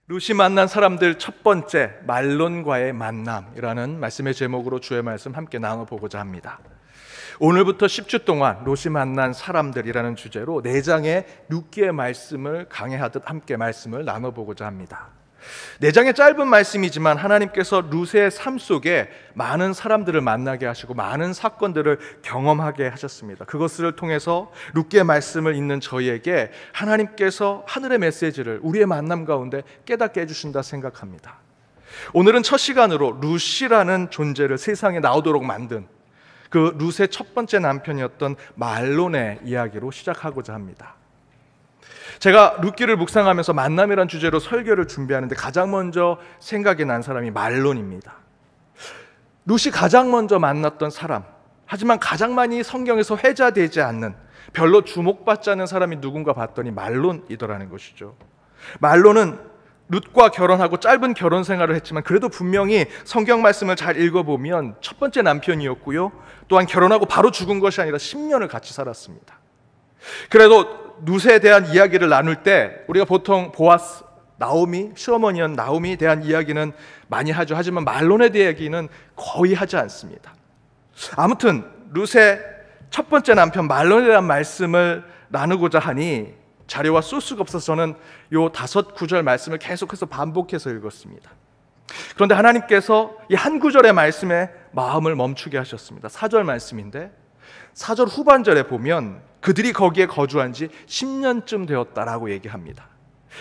룻이 만난 사람들 첫 번째, 말론과의 만남이라는 말씀의 제목으로 주의 말씀 함께 나눠보고자 합니다. 오늘부터 10주 동안 룻이 만난 사람들이라는 주제로 4장의 룻기의 말씀을 강해하듯 함께 말씀을 나눠보고자 합니다. 4장의 짧은 말씀이지만 하나님께서 룻의 삶 속에 많은 사람들을 만나게 하시고 많은 사건들을 경험하게 하셨습니다. 그것을 통해서 룻기의 말씀을 읽는 저희에게 하나님께서 하늘의 메시지를 우리의 만남 가운데 깨닫게 해주신다 생각합니다. 오늘은 첫 시간으로 룻이라는 존재를 세상에 나오도록 만든 그 룻의 첫 번째 남편이었던 말론의 이야기로 시작하고자 합니다. 제가 룻기를 묵상하면서 만남이란 주제로 설교를 준비하는데 가장 먼저 생각이 난 사람이 말론입니다. 룻이 가장 먼저 만났던 사람, 하지만 가장 많이 성경에서 회자되지 않는, 별로 주목받지 않는 사람이 누군가 봤더니 말론이더라는 것이죠. 말론은 룻과 결혼하고 짧은 결혼 생활을 했지만 그래도 분명히 성경 말씀을 잘 읽어보면 첫 번째 남편이었고요, 또한 결혼하고 바로 죽은 것이 아니라 10년을 같이 살았습니다. 그래도 룻에 대한 이야기를 나눌 때 우리가 보통 보아스, 나오미, 시어머니인 나오미에 대한 이야기는 많이 하죠. 하지만 말론에 대한 이야기는 거의 하지 않습니다. 아무튼 룻의 첫 번째 남편 말론에 대한 말씀을 나누고자 하니 자료와 소스가 없어서 저는 요 5구절 말씀을 계속해서 반복해서 읽었습니다. 그런데 하나님께서 이 한 구절의 말씀에 마음을 멈추게 하셨습니다. 4절 말씀인데 4절 후반절에 보면 그들이 거기에 거주한 지 10년쯤 되었다라고 얘기합니다.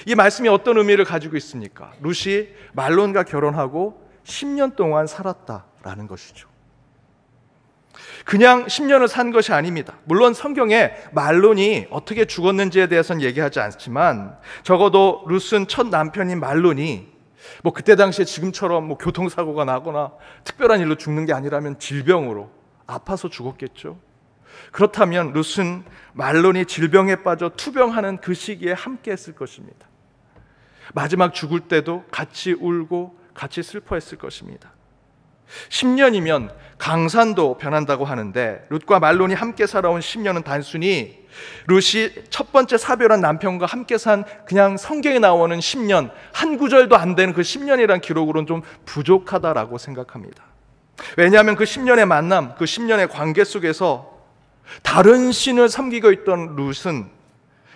이 말씀이 어떤 의미를 가지고 있습니까? 룻이 말론과 결혼하고 10년 동안 살았다라는 것이죠. 그냥 10년을 산 것이 아닙니다. 물론 성경에 말론이 어떻게 죽었는지에 대해서는 얘기하지 않지만 적어도 룻은 첫 남편인 말론이 그때 당시에 지금처럼 교통사고가 나거나 특별한 일로 죽는 게 아니라면 질병으로 아파서 죽었겠죠. 그렇다면 룻은 말론이 질병에 빠져 투병하는 그 시기에 함께 했을 것입니다. 마지막 죽을 때도 같이 울고 같이 슬퍼했을 것입니다. 10년이면 강산도 변한다고 하는데 룻과 말론이 함께 살아온 10년은 단순히 룻이 첫 번째 사별한 남편과 함께 산 그냥 성경에 나오는 10년, 한 구절도 안 되는 그 10년이라는 기록으로는 좀 부족하다라고 생각합니다. 왜냐하면 그 10년의 만남, 그 10년의 관계 속에서 다른 신을 섬기고 있던 룻은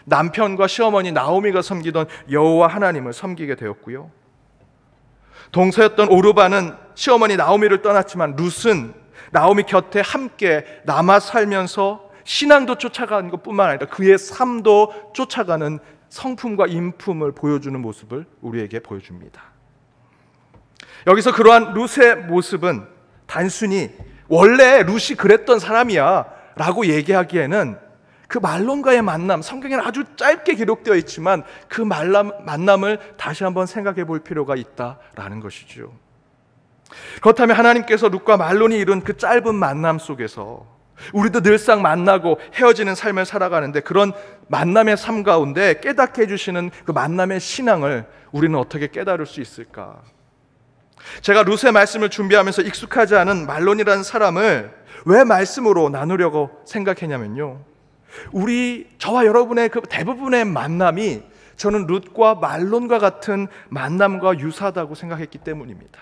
남편과 시어머니 나오미가 섬기던 여호와 하나님을 섬기게 되었고요, 동서였던 오르바는 시어머니 나오미를 떠났지만 룻은 나오미 곁에 함께 남아 살면서 신앙도 쫓아가는 것뿐만 아니라 그의 삶도 쫓아가는 성품과 인품을 보여주는 모습을 우리에게 보여줍니다. 여기서 그러한 룻의 모습은 단순히 원래 룻이 그랬던 사람이야 라고 얘기하기에는 그 말론과의 만남, 성경에는 아주 짧게 기록되어 있지만 그 만남을 다시 한번 생각해 볼 필요가 있다라는 것이죠. 그렇다면 하나님께서 룻과 말론이 이룬 그 짧은 만남 속에서 우리도 늘상 만나고 헤어지는 삶을 살아가는데 그런 만남의 삶 가운데 깨닫게 해주시는 그 만남의 신앙을 우리는 어떻게 깨달을 수 있을까? 제가 룻의 말씀을 준비하면서 익숙하지 않은 말론이라는 사람을 왜 말씀으로 나누려고 생각했냐면요, 저와 여러분의 그 대부분의 만남이 저는 룻과 말론과 같은 만남과 유사하다고 생각했기 때문입니다.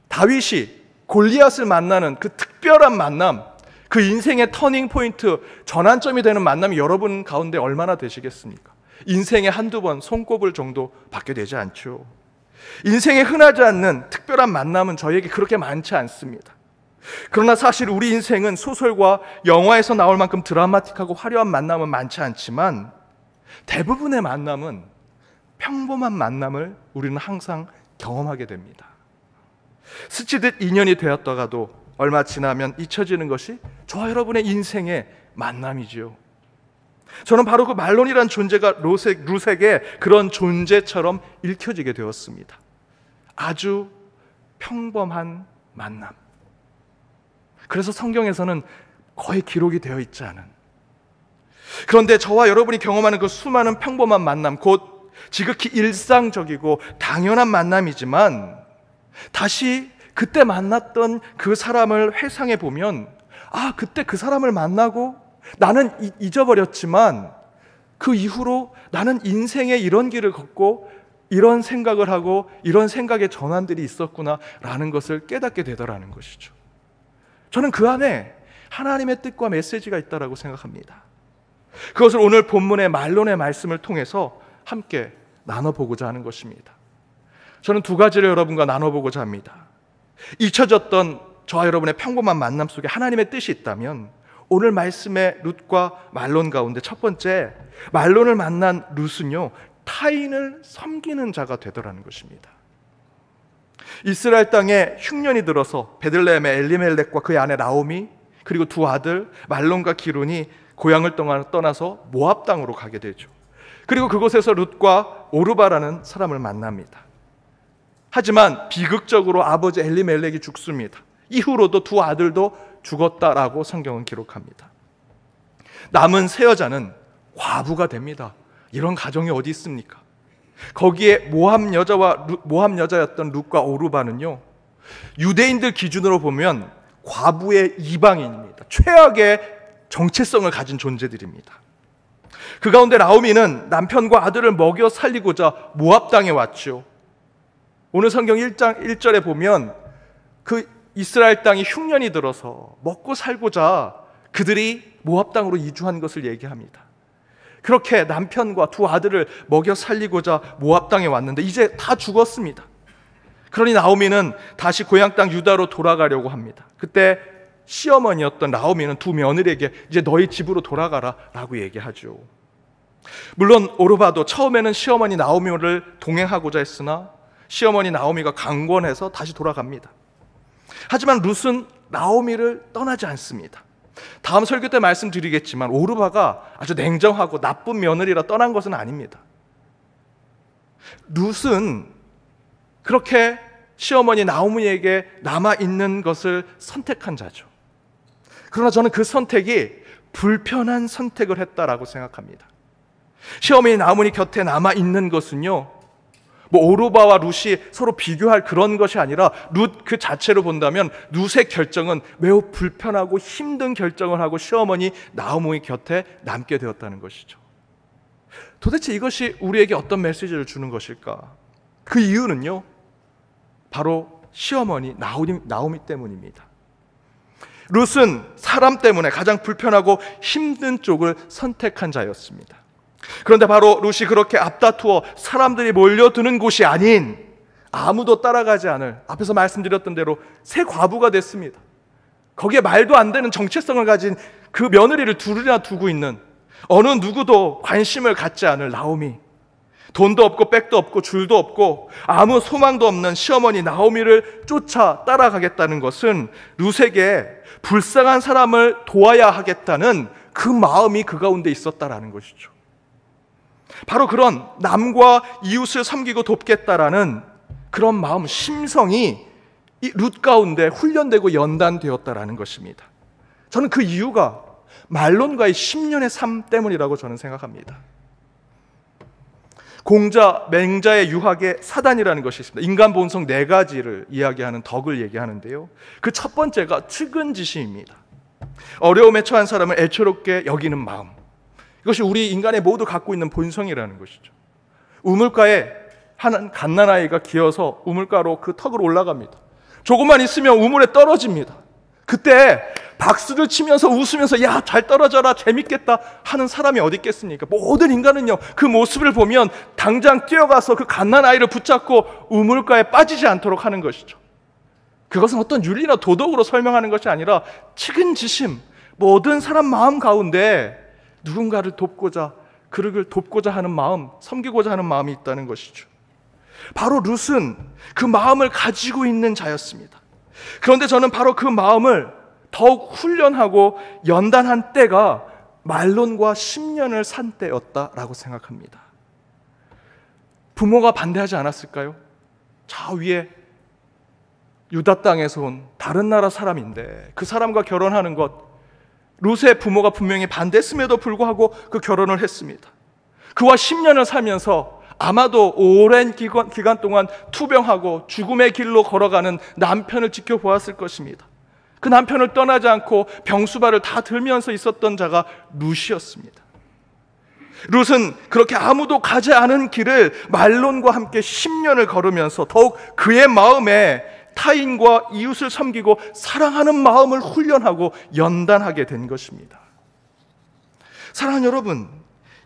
다윗이 골리앗을 만나는 그 특별한 만남, 그 인생의 터닝 포인트, 전환점이 되는 만남이 여러분 가운데 얼마나 되시겠습니까? 인생에 한두 번 손꼽을 정도 밖에 되지 않죠. 인생에 흔하지 않는 특별한 만남은 저에게 그렇게 많지 않습니다. 그러나 사실 우리 인생은 소설과 영화에서 나올 만큼 드라마틱하고 화려한 만남은 많지 않지만 대부분의 만남은 평범한 만남을 우리는 항상 경험하게 됩니다. 스치듯 인연이 되었다가도 얼마 지나면 잊혀지는 것이 저와 여러분의 인생의 만남이지요. 저는 바로 그 말론이란 존재가 룻에게 그런 존재처럼 읽혀지게 되었습니다. 아주 평범한 만남. 그래서 성경에서는 거의 기록이 되어 있지 않은, 그런데 저와 여러분이 경험하는 그 수많은 평범한 만남, 곧 지극히 일상적이고 당연한 만남이지만 다시 그때 만났던 그 사람을 회상해 보면 그때 그 사람을 만나고 나는 잊어버렸지만 그 이후로 나는 인생의 이런 길을 걷고 이런 생각을 하고 이런 생각의 전환들이 있었구나라는 것을 깨닫게 되더라는 것이죠. 저는 그 안에 하나님의 뜻과 메시지가 있다고 생각합니다. 그것을 오늘 본문의 말론의 말씀을 통해서 함께 나눠보고자 하는 것입니다. 저는 두 가지를 여러분과 나눠보고자 합니다. 잊혀졌던 저와 여러분의 평범한 만남 속에 하나님의 뜻이 있다면 오늘 말씀의 룻과 말론 가운데 첫 번째, 말론을 만난 룻은요, 타인을 섬기는 자가 되더라는 것입니다. 이스라엘 땅에 흉년이 들어서 베들레헴의 엘리멜렉과 그의 아내 나오미, 그리고 두 아들 말론과 기론이 고향을 떠나서 모압 땅으로 가게 되죠. 그리고 그곳에서 룻과 오르바라는 사람을 만납니다. 하지만 비극적으로 아버지 엘리멜렉이 죽습니다. 이후로도 두 아들도 죽었다라고 성경은 기록합니다. 남은 세 여자는 과부가 됩니다. 이런 가정이 어디 있습니까? 거기에 모압 여자였던 룻과 오르바는요, 유대인들 기준으로 보면 과부의 이방인입니다. 최악의 정체성을 가진 존재들입니다. 그 가운데 나오미는 남편과 아들을 먹여 살리고자 모압 땅에 왔죠. 오늘 성경 1장 1절에 보면 그 이스라엘 땅이 흉년이 들어서 먹고 살고자 그들이 모압 땅으로 이주한 것을 얘기합니다. 그렇게 남편과 두 아들을 먹여 살리고자 모압 땅에 왔는데 이제 다 죽었습니다. 그러니 나오미는 다시 고향 땅 유다로 돌아가려고 합니다. 그때 시어머니였던 나오미는 두 며느리에게 이제 너희 집으로 돌아가라 라고 얘기하죠. 물론 오르바도 처음에는 시어머니 나오미를 동행하고자 했으나 시어머니 나오미가 강권해서 다시 돌아갑니다. 하지만 룻은 나오미를 떠나지 않습니다. 다음 설교 때 말씀드리겠지만 오르바가 아주 냉정하고 나쁜 며느리라 떠난 것은 아닙니다. 룻은 그렇게 시어머니 나오미에게 남아있는 것을 선택한 자죠. 그러나 저는 그 선택이 불편한 선택을 했다라고 생각합니다. 시어머니 나오미 곁에 남아있는 것은요, 오르바와 룻이 서로 비교할 그런 것이 아니라 룻 그 자체로 본다면 룻의 결정은 매우 불편하고 힘든 결정을 하고 시어머니 나오미 곁에 남게 되었다는 것이죠. 도대체 이것이 우리에게 어떤 메시지를 주는 것일까? 그 이유는요, 바로 시어머니 나오미 때문입니다. 룻은 사람 때문에 가장 불편하고 힘든 쪽을 선택한 자였습니다. 그런데 바로 룻이 그렇게 앞다투어 사람들이 몰려드는 곳이 아닌 아무도 따라가지 않을, 앞에서 말씀드렸던 대로 새 과부가 됐습니다. 거기에 말도 안 되는 정체성을 가진 그 며느리를 둘이나 두고 있는, 어느 누구도 관심을 갖지 않을 나오미, 돈도 없고 백도 없고 줄도 없고 아무 소망도 없는 시어머니 나오미를 쫓아 따라가겠다는 것은 룻에게 불쌍한 사람을 도와야 하겠다는 그 마음이 그 가운데 있었다라는 것이죠. 바로 그런 남과 이웃을 섬기고 돕겠다라는 그런 마음, 심성이 이 룻 가운데 훈련되고 연단되었다라는 것입니다. 저는 그 이유가 말론과의 10년의 삶 때문이라고 저는 생각합니다. 공자, 맹자의 유학에 사단이라는 것이 있습니다. 인간 본성 4가지를 이야기하는 덕을 얘기하는데요, 그 첫 번째가 측은지심입니다. 어려움에 처한 사람을 애처롭게 여기는 마음, 이것이 우리 인간의 모두 갖고 있는 본성이라는 것이죠. 우물가에 한 갓난아이가 기어서 우물가로 그 턱으로 올라갑니다. 조금만 있으면 우물에 떨어집니다. 그때 박수를 치면서 웃으면서 야, 잘 떨어져라, 재밌겠다 하는 사람이 어디 있겠습니까? 모든 인간은요, 그 모습을 보면 당장 뛰어가서 그 갓난아이를 붙잡고 우물가에 빠지지 않도록 하는 것이죠. 그것은 어떤 윤리나 도덕으로 설명하는 것이 아니라 측은지심, 모든 사람 마음 가운데 누군가를 돕고자, 그를 돕고자 하는 마음, 섬기고자 하는 마음이 있다는 것이죠. 바로 룻은 그 마음을 가지고 있는 자였습니다. 그런데 저는 바로 그 마음을 더욱 훈련하고 연단한 때가 말론과 10년을 산 때였다라고 생각합니다. 부모가 반대하지 않았을까요? 저 위에 유다 땅에서 온 다른 나라 사람인데 그 사람과 결혼하는 것, 룻의 부모가 분명히 반대했음에도 불구하고 그 결혼을 했습니다. 그와 10년을 살면서 아마도 오랜 기간 동안 투병하고 죽음의 길로 걸어가는 남편을 지켜보았을 것입니다. 그 남편을 떠나지 않고 병수발을 다 들면서 있었던 자가 룻이었습니다. 룻은 그렇게 아무도 가지 않은 길을 말론과 함께 10년을 걸으면서 더욱 그의 마음에 타인과 이웃을 섬기고 사랑하는 마음을 훈련하고 연단하게 된 것입니다. 사랑하는 여러분,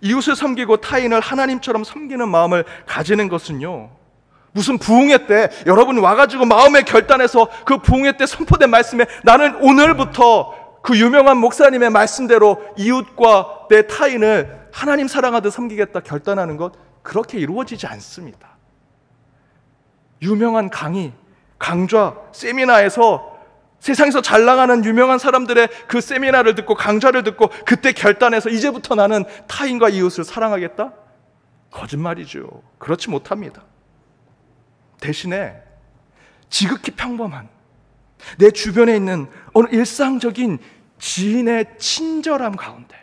이웃을 섬기고 타인을 하나님처럼 섬기는 마음을 가지는 것은요, 무슨 부흥회 때 여러분 와가지고 마음의 결단해서 그 부흥회 때 선포된 말씀에 나는 오늘부터 그 유명한 목사님의 말씀대로 이웃과 내 타인을 하나님 사랑하듯 섬기겠다 결단하는 것, 그렇게 이루어지지 않습니다. 유명한 강의, 강좌, 세미나에서 세상에서 잘 나가는 유명한 사람들의 그 세미나를 듣고 강좌를 듣고 그때 결단해서 이제부터 나는 타인과 이웃을 사랑하겠다? 거짓말이죠. 그렇지 못합니다. 대신에 지극히 평범한 내 주변에 있는 어느 일상적인 지인의 친절함 가운데,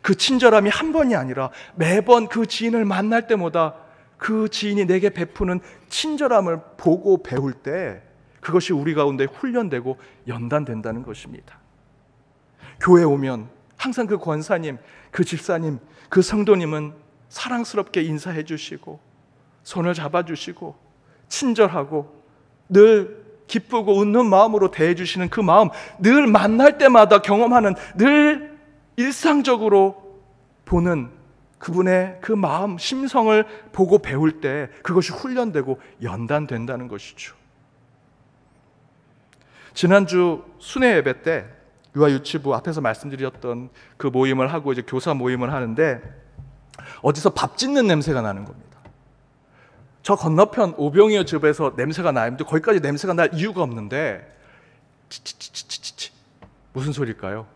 그 친절함이 한 번이 아니라 매번 그 지인을 만날 때마다 그 지인이 내게 베푸는 친절함을 보고 배울 때 그것이 우리 가운데 훈련되고 연단된다는 것입니다. 교회에 오면 항상 그 권사님, 그 집사님, 그 성도님은 사랑스럽게 인사해 주시고 손을 잡아주시고 친절하고 늘 기쁘고 웃는 마음으로 대해주시는 그 마음, 늘 만날 때마다 경험하는, 늘 일상적으로 보는 그분의 그 마음, 심성을 보고 배울 때 그것이 훈련되고 연단된다는 것이죠. 지난주 순회 예배 때 유아유치부 앞에서 말씀드렸던 그 모임을 하고 이제 교사 모임을 하는데 어디서 밥 짓는 냄새가 나는 겁니다. 저 건너편 오병이어 집에서 냄새가 나는데 거기까지 냄새가 날 이유가 없는데 치치치치치치 무슨 소리일까요?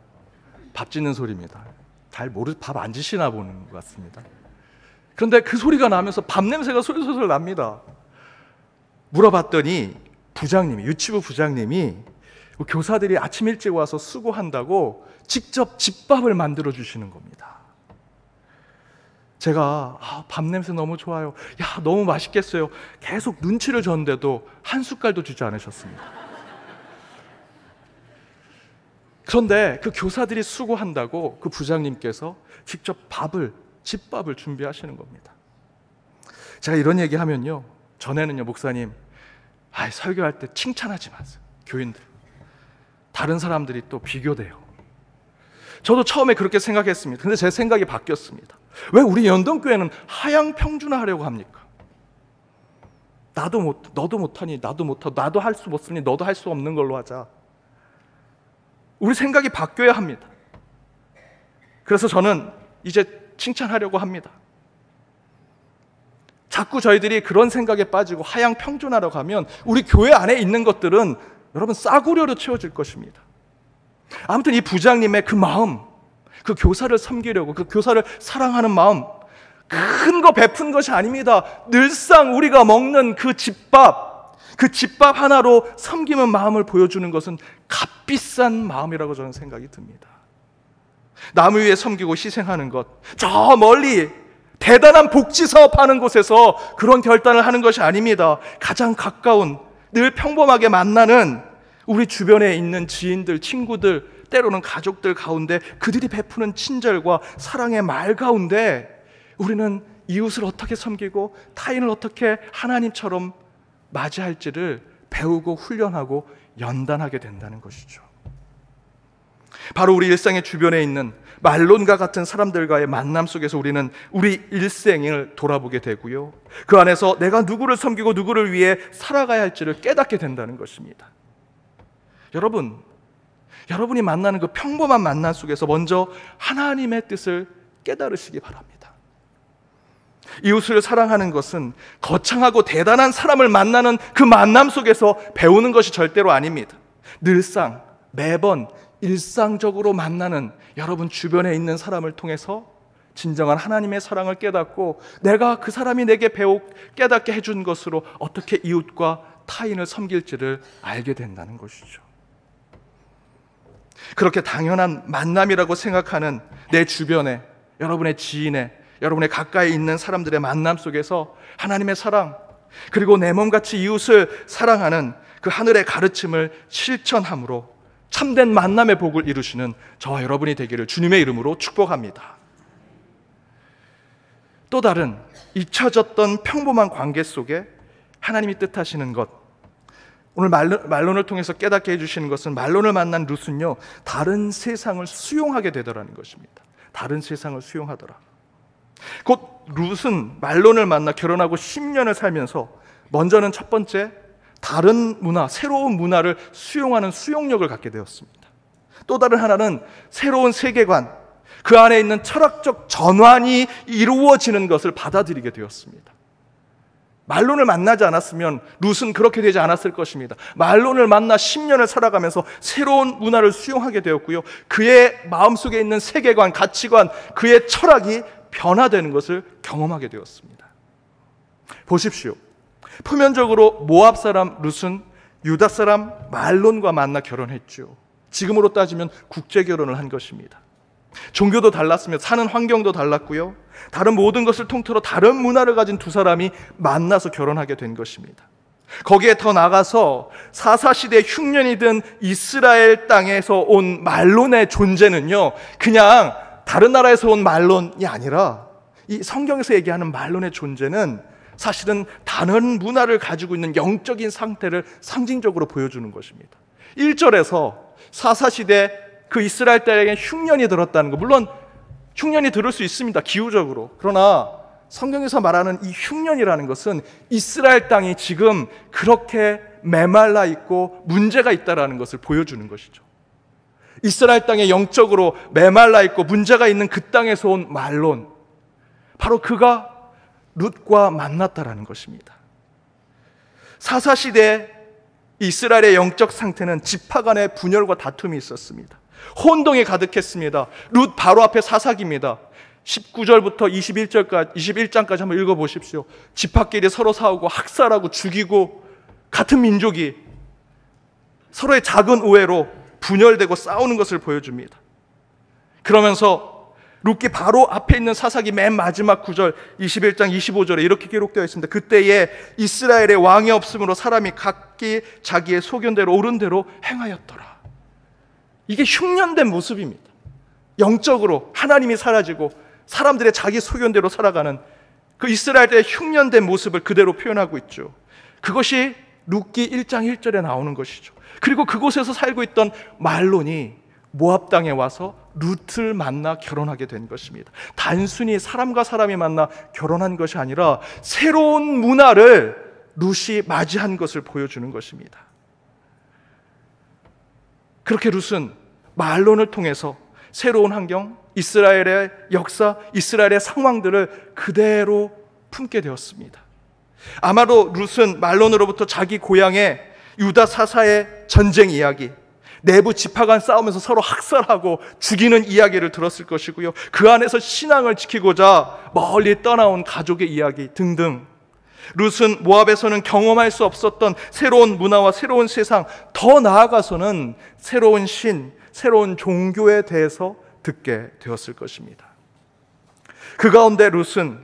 밥 짓는 소리입니다. 잘 밥 안 지시나 보는 것 같습니다. 그런데 그 소리가 나면서 밥 냄새가 솔솔솔 납니다. 물어봤더니 부장님이, 유치부 부장님이 교사들이 아침 일찍 와서 수고한다고 직접 집밥을 만들어 주시는 겁니다. 제가 밥 냄새 너무 좋아요, 야 너무 맛있겠어요, 계속 눈치를 줬는데도 한 숟갈도 주지 않으셨습니다. 그런데 그 교사들이 수고한다고 그 부장님께서 직접 집밥을 준비하시는 겁니다. 제가 이런 얘기하면요, 전에는요, 목사님 설교할 때 칭찬하지 마세요. 교인들, 다른 사람들이 또 비교돼요. 저도 처음에 그렇게 생각했습니다. 근데 제 생각이 바뀌었습니다. 왜 우리 연동교회는 하향 평준화하려고 합니까? 너도 못하니 나도 못하고, 나도 할 수 없으니 너도 할 수 없는 걸로 하자. 우리 생각이 바뀌어야 합니다. 그래서 저는 이제 칭찬하려고 합니다. 자꾸 저희들이 그런 생각에 빠지고 하향 평준화라고 하면 우리 교회 안에 있는 것들은 여러분 싸구려로 채워질 것입니다. 아무튼 이 부장님의 그 마음, 그 교사를 섬기려고, 그 교사를 사랑하는 마음, 큰 거 베푼 것이 아닙니다. 늘상 우리가 먹는 그 집밥 하나로 섬기는 마음을 보여주는 것은 값비싼 마음이라고 저는 생각이 듭니다. 남 위에 섬기고 희생하는 것, 저 멀리 대단한 복지 사업하는 곳에서 그런 결단을 하는 것이 아닙니다. 가장 가까운, 늘 평범하게 만나는 우리 주변에 있는 지인들, 친구들, 때로는 가족들 가운데 그들이 베푸는 친절과 사랑의 말 가운데 우리는 이웃을 어떻게 섬기고 타인을 어떻게 하나님처럼 맞이할지를 배우고 훈련하고 연단하게 된다는 것이죠. 바로 우리 일상의 주변에 있는 말론과 같은 사람들과의 만남 속에서 우리는 우리 일생을 돌아보게 되고요, 그 안에서 내가 누구를 섬기고 누구를 위해 살아가야 할지를 깨닫게 된다는 것입니다. 여러분이 만나는 그 평범한 만남 속에서 먼저 하나님의 뜻을 깨달으시기 바랍니다. 이웃을 사랑하는 것은 거창하고 대단한 사람을 만나는 그 만남 속에서 배우는 것이 절대로 아닙니다. 늘상 매번 일상적으로 만나는 여러분 주변에 있는 사람을 통해서 진정한 하나님의 사랑을 깨닫고 내가 그 사람이 내게 깨닫게 해준 것으로 어떻게 이웃과 타인을 섬길지를 알게 된다는 것이죠. 그렇게 당연한 만남이라고 생각하는 내 주변에, 여러분의 지인의, 여러분의 가까이 있는 사람들의 만남 속에서 하나님의 사랑, 그리고 내 몸같이 이웃을 사랑하는 그 하늘의 가르침을 실천함으로 참된 만남의 복을 이루시는 저와 여러분이 되기를 주님의 이름으로 축복합니다. 또 다른 잊혀졌던 평범한 관계 속에 하나님이 뜻하시는 것, 오늘 말론을 통해서 깨닫게 해주시는 것은 말론을 만난 룻은요, 다른 세상을 수용하게 되더라는 것입니다. 다른 세상을 수용하더라. 곧 룻은 말론을 만나 결혼하고 10년을 살면서 먼저는 첫 번째, 다른 문화, 새로운 문화를 수용하는 수용력을 갖게 되었습니다. 또 다른 하나는 새로운 세계관, 그 안에 있는 철학적 전환이 이루어지는 것을 받아들이게 되었습니다. 말론을 만나지 않았으면 룻은 그렇게 되지 않았을 것입니다. 말론을 만나 10년을 살아가면서 새로운 문화를 수용하게 되었고요, 그의 마음속에 있는 세계관, 가치관, 그의 철학이 변화되는 것을 경험하게 되었습니다. 보십시오. 표면적으로 모압 사람 룻은 유다 사람 말론과 만나 결혼했죠. 지금으로 따지면 국제 결혼을 한 것입니다. 종교도 달랐으며 사는 환경도 달랐고요, 다른 모든 것을 통틀어 다른 문화를 가진 두 사람이 만나서 결혼하게 된 것입니다. 거기에 더 나아가서 사사시대 흉년이 든 이스라엘 땅에서 온 말론의 존재는요, 그냥 다른 나라에서 온 말론이 아니라 이 성경에서 얘기하는 말론의 존재는 사실은 다른 문화를 가지고 있는 영적인 상태를 상징적으로 보여주는 것입니다. 1절에서 사사시대 그 이스라엘 땅에 흉년이 들었다는 것, 물론 흉년이 들을 수 있습니다, 기후적으로. 그러나 성경에서 말하는 이 흉년이라는 것은 이스라엘 땅이 지금 그렇게 메말라 있고 문제가 있다는 것을 보여주는 것이죠. 이스라엘 땅에 영적으로 메말라 있고 문제가 있는 그 땅에서 온 말론, 바로 그가 룻과 만났다라는 것입니다. 사사시대 이스라엘의 영적 상태는 지파 간의 분열과 다툼이 있었습니다. 혼동이 가득했습니다. 룻 바로 앞에 사사기입니다. 19절부터 21장까지 한번 읽어보십시오. 지파끼리 서로 싸우고 학살하고 죽이고, 같은 민족이 서로의 작은 오해로 분열되고 싸우는 것을 보여줍니다. 그러면서 룻기 바로 앞에 있는 사사기 맨 마지막 구절 21장 25절에 이렇게 기록되어 있습니다. 그때에 이스라엘의 왕이 없으므로 사람이 각기 자기의 소견대로 옳은 대로 행하였더라. 이게 흉년된 모습입니다. 영적으로 하나님이 사라지고 사람들의 자기 소견대로 살아가는 그 이스라엘의 흉년된 모습을 그대로 표현하고 있죠. 그것이 룻기 1장 1절에 나오는 것이죠. 그리고 그곳에서 살고 있던 말론이 모압 땅에 와서 룻을 만나 결혼하게 된 것입니다. 단순히 사람과 사람이 만나 결혼한 것이 아니라 새로운 문화를 룻이 맞이한 것을 보여주는 것입니다. 그렇게 룻은 말론을 통해서 새로운 환경, 이스라엘의 역사, 이스라엘의 상황들을 그대로 품게 되었습니다. 아마도 룻은 말론으로부터 자기 고향의 유다 사사의 전쟁 이야기, 내부 지파 간 싸우면서 서로 학살하고 죽이는 이야기를 들었을 것이고요, 그 안에서 신앙을 지키고자 멀리 떠나온 가족의 이야기 등등, 룻은 모압에서는 경험할 수 없었던 새로운 문화와 새로운 세상, 더 나아가서는 새로운 신, 새로운 종교에 대해서 듣게 되었을 것입니다. 그 가운데 룻은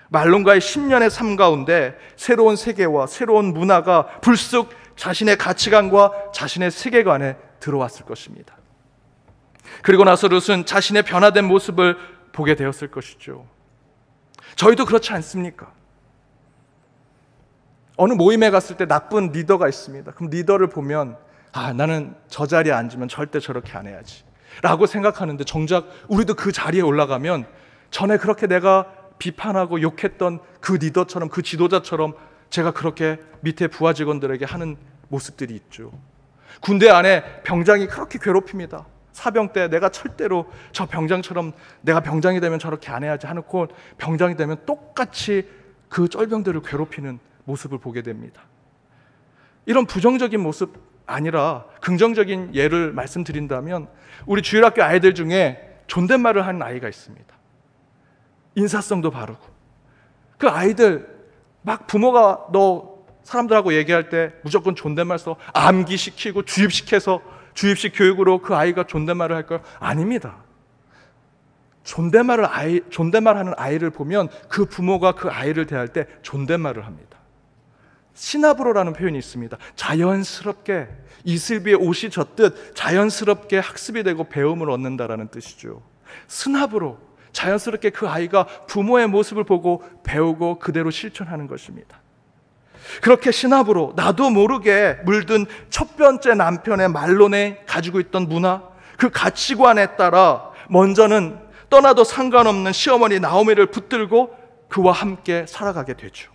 말론과의 10년의 삶 가운데 새로운 세계와 새로운 문화가 불쑥 자신의 가치관과 자신의 세계관에 들어왔을 것입니다. 그리고 나서 룻은 자신의 변화된 모습을 보게 되었을 것이죠. 저희도 그렇지 않습니까? 어느 모임에 갔을 때 나쁜 리더가 있습니다. 그럼 리더를 보면 나는 저 자리에 앉으면 절대 저렇게 안 해야지 라고 생각하는데, 정작 우리도 그 자리에 올라가면 전에 그렇게 내가 비판하고 욕했던 그 리더처럼, 그 지도자처럼 제가 그렇게 밑에 부하 직원들에게 하는 모습들이 있죠. 군대 안에 병장이 그렇게 괴롭힙니다. 사병 때 내가 절대로 저 병장처럼 내가 병장이 되면 저렇게 안 해야지 하놓고 병장이 되면 똑같이 그 쫄병들을 괴롭히는 모습을 보게 됩니다. 이런 부정적인 모습 아니라 긍정적인 예를 말씀드린다면, 우리 주일학교 아이들 중에 존댓말을 하는 아이가 있습니다. 인사성도 바르고, 그 아이들 막 부모가 너 사람들하고 얘기할 때 무조건 존댓말 써 암기시키고 주입시켜서 주입식 교육으로 그 아이가 존댓말을 할까요? 아닙니다. 존댓말하는 아이를 보면 그 부모가 그 아이를 대할 때 존댓말을 합니다. 시나브로라는 표현이 있습니다. 자연스럽게 이슬비에 옷이 젖듯 자연스럽게 학습이 되고 배움을 얻는다라는 뜻이죠. 스나브로, 자연스럽게 그 아이가 부모의 모습을 보고 배우고 그대로 실천하는 것입니다. 그렇게 신압으로 나도 모르게 물든 첫 번째 남편의 말론에 가지고 있던 문화, 그 가치관에 따라 먼저는 떠나도 상관없는 시어머니 나오미를 붙들고 그와 함께 살아가게 되죠.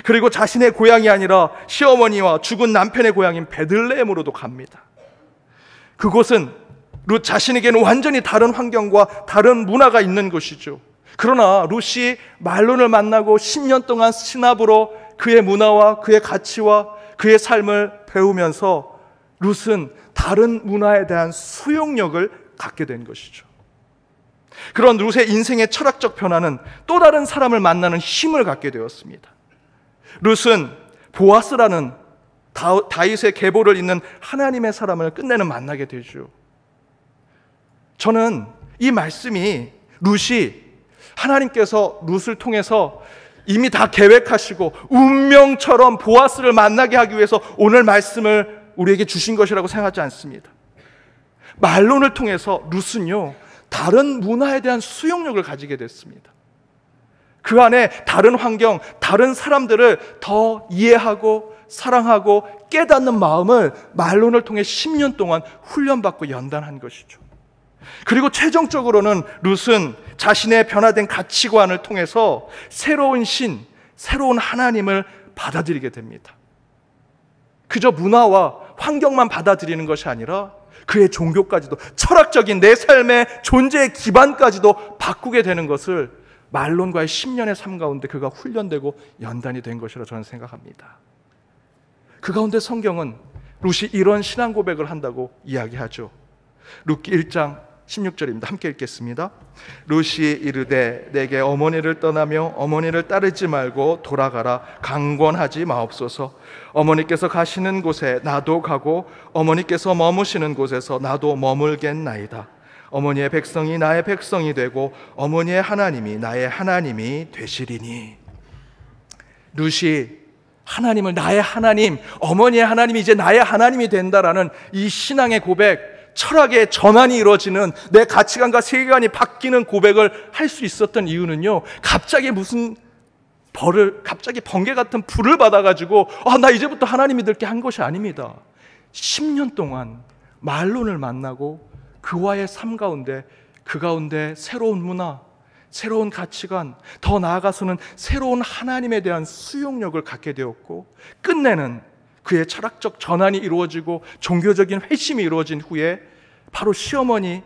그리고 자신의 고향이 아니라 시어머니와 죽은 남편의 고향인 베들레헴으로도 갑니다. 그곳은 룻 자신에게는 완전히 다른 환경과 다른 문화가 있는 곳이죠. 그러나 룻이 말론을 만나고 10년 동안 신압으로 그의 문화와 그의 가치와 그의 삶을 배우면서 룻은 다른 문화에 대한 수용력을 갖게 된 것이죠. 그런 룻의 인생의 철학적 변화는 또 다른 사람을 만나는 힘을 갖게 되었습니다. 룻은 보아스라는 다윗의 계보를 잇는 하나님의 사람을 끝내는 만나게 되죠. 저는 이 말씀이 룻이 하나님께서 룻을 통해서 이미 다 계획하시고 운명처럼 보아스를 만나게 하기 위해서 오늘 말씀을 우리에게 주신 것이라고 생각하지 않습니다. 말론을 통해서 룻은요, 다른 문화에 대한 수용력을 가지게 됐습니다. 그 안에 다른 환경, 다른 사람들을 더 이해하고 사랑하고 깨닫는 마음을 말론을 통해 10년 동안 훈련받고 연단한 것이죠. 그리고 최종적으로는 룻은 자신의 변화된 가치관을 통해서 새로운 신, 새로운 하나님을 받아들이게 됩니다. 그저 문화와 환경만 받아들이는 것이 아니라 그의 종교까지도, 철학적인 내 삶의 존재의 기반까지도 바꾸게 되는 것을 말론과의 10년의 삶 가운데 그가 훈련되고 연단이 된 것이라 저는 생각합니다. 그 가운데 성경은 룻이 이런 신앙 고백을 한다고 이야기하죠. 룻기 1장 16절입니다. 함께 읽겠습니다. 룻이 이르되 내게 어머니를 떠나며 어머니를 따르지 말고 돌아가라. 강권하지 마옵소서. 어머니께서 가시는 곳에 나도 가고 어머니께서 머무시는 곳에서 나도 머물겠나이다. 어머니의 백성이 나의 백성이 되고 어머니의 하나님이 나의 하나님이 되시리니. 룻이 하나님을 나의 하나님, 어머니의 하나님이 이제 나의 하나님이 된다라는 이 신앙의 고백, 철학의 전환이 이루어지는, 내 가치관과 세계관이 바뀌는 고백을 할 수 있었던 이유는요, 갑자기 갑자기 번개 같은 불을 받아가지고 나 이제부터 하나님 믿을게 한 것이 아닙니다. 10년 동안 말론을 만나고 그와의 삶 가운데, 그 가운데 새로운 문화, 새로운 가치관, 더 나아가서는 새로운 하나님에 대한 수용력을 갖게 되었고, 끝내는 그의 철학적 전환이 이루어지고 종교적인 회심이 이루어진 후에 바로 시어머니,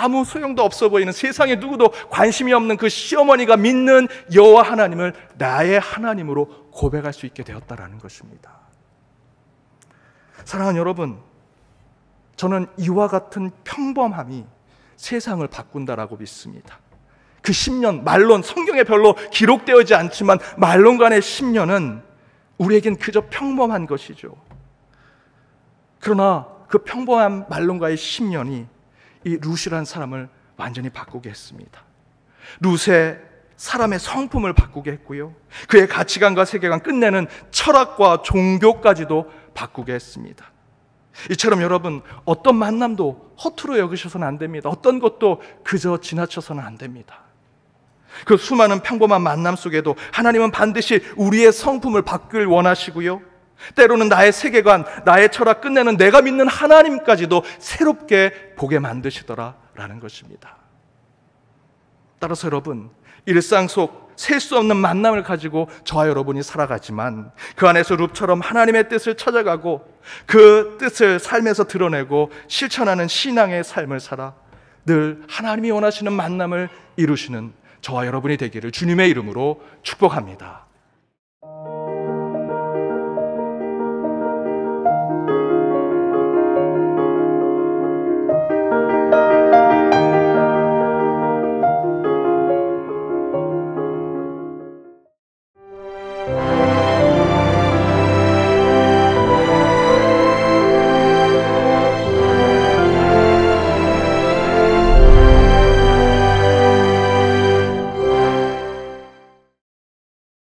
아무 소용도 없어 보이는, 세상에 누구도 관심이 없는 그 시어머니가 믿는 여호와 하나님을 나의 하나님으로 고백할 수 있게 되었다라는 것입니다. 사랑하는 여러분, 저는 이와 같은 평범함이 세상을 바꾼다라고 믿습니다. 그 10년, 말론, 성경에 별로 기록되어지지 않지만 말론간의 10년은 우리에겐 그저 평범한 것이죠. 그러나 그 평범한 말론과의 10년이 이 룻이라는 사람을 완전히 바꾸게 했습니다. 룻의 사람의 성품을 바꾸게 했고요, 그의 가치관과 세계관, 끝내는 철학과 종교까지도 바꾸게 했습니다. 이처럼 여러분, 어떤 만남도 허투루 여기셔서는 안 됩니다. 어떤 것도 그저 지나쳐서는 안 됩니다. 그 수많은 평범한 만남 속에도 하나님은 반드시 우리의 성품을 바꾸길 원하시고요, 때로는 나의 세계관, 나의 철학, 끝내는 내가 믿는 하나님까지도 새롭게 보게 만드시더라라는 것입니다. 따라서 여러분, 일상 속 셀 수 없는 만남을 가지고 저와 여러분이 살아가지만 그 안에서 룻처럼 하나님의 뜻을 찾아가고 그 뜻을 삶에서 드러내고 실천하는 신앙의 삶을 살아 늘 하나님이 원하시는 만남을 이루시는 저와 여러분이 되기를 주님의 이름으로 축복합니다.